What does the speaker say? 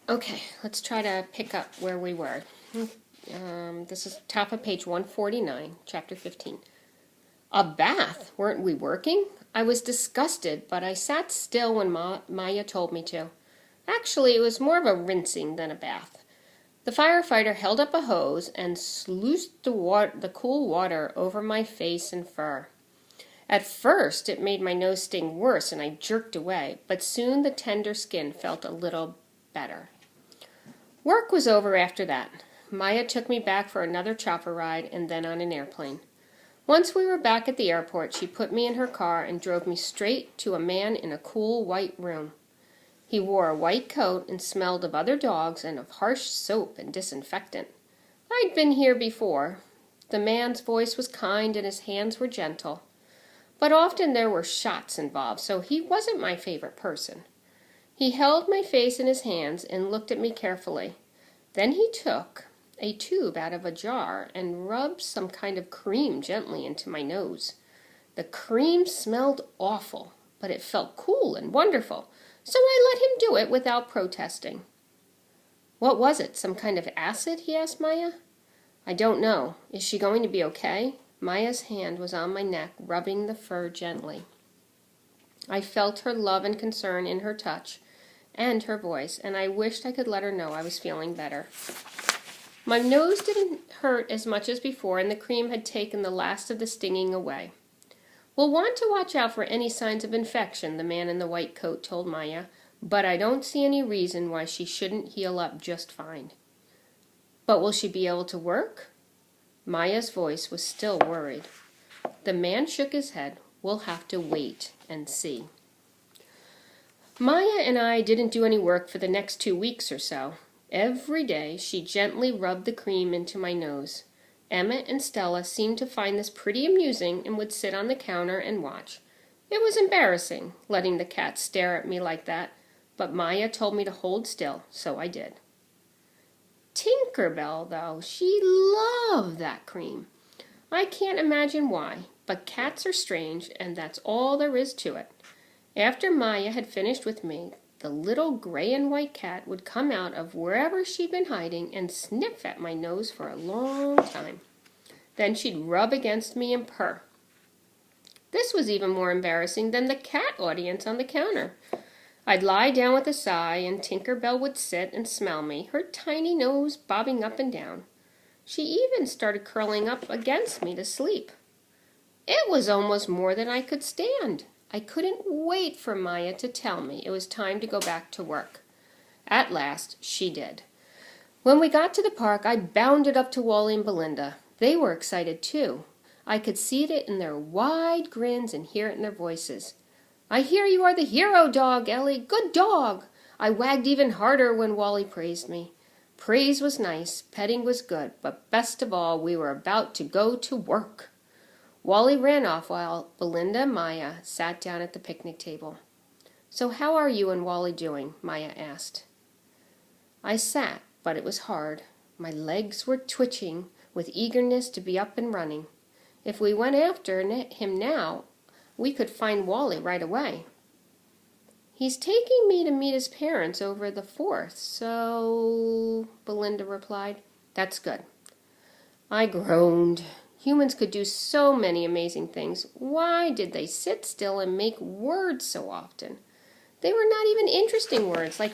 Okay, let's try to pick up where we were. This is top of page 149, chapter 15. A bath? Weren't we working? I was disgusted, but I sat still when Maya told me to. Actually, it was more of a rinsing than a bath. The firefighter held up a hose and sluiced the cool water over my face and fur. At first, it made my nose sting worse and I jerked away, but soon the tender skin felt a little better. Work was over after that. Maya took me back for another chopper ride and then on an airplane. Once we were back at the airport, she put me in her car and drove me straight to a man in a cool white room. He wore a white coat and smelled of other dogs and of harsh soap and disinfectant. I'd been here before. The man's voice was kind and his hands were gentle. But often there were shots involved, so he wasn't my favorite person. He held my face in his hands and looked at me carefully. Then he took a tube out of a jar and rubbed some kind of cream gently into my nose. The cream smelled awful, but it felt cool and wonderful, so I let him do it without protesting. What was it, some kind of acid? He asked Maya. I don't know. Is she going to be okay? Maya's hand was on my neck, rubbing the fur gently. I felt her love and concern in her touch and her voice, and I wished I could let her know I was feeling better. My nose didn't hurt as much as before, and the cream had taken the last of the stinging away. We'll want to watch out for any signs of infection, the man in the white coat told Maya, but I don't see any reason why she shouldn't heal up just fine. But will she be able to work? Maya's voice was still worried. The man shook his head. We'll have to wait and see. Maya and I didn't do any work for the next 2 weeks or so. Every day she gently rubbed the cream into my nose. Emmett and Stella seemed to find this pretty amusing and would sit on the counter and watch. It was embarrassing, letting the cat stare at me like that, but Maya told me to hold still, so I did. Tinker Bell, though, she loved that cream. I can't imagine why, but cats are strange, and that's all there is to it. After Maya had finished with me, the little gray and white cat would come out of wherever she'd been hiding and sniff at my nose for a long time. Then she'd rub against me and purr. This was even more embarrassing than the cat audience on the counter. I'd lie down with a sigh, and Tinker Bell would sit and smell me, her tiny nose bobbing up and down. She even started curling up against me to sleep. It was almost more than I could stand. I couldn't wait for Maya to tell me it was time to go back to work. At last, she did. When we got to the park, I bounded up to Wally and Belinda. They were excited, too. I could see it in their wide grins and hear it in their voices. I hear you are the hero dog, Ellie. Good dog. I wagged even harder when Wally praised me. Praise was nice, petting was good, but best of all, we were about to go to work. Wally ran off while Belinda and Maya sat down at the picnic table. So how are you and Wally doing? Maya asked. I sat, but it was hard. My legs were twitching with eagerness to be up and running. If we went after him now, we could find Wally right away. He's taking me to meet his parents over the 4th, so... Belinda replied. That's good. I groaned. Humans could do so many amazing things. Why did they sit still and make words so often? They were not even interesting words, like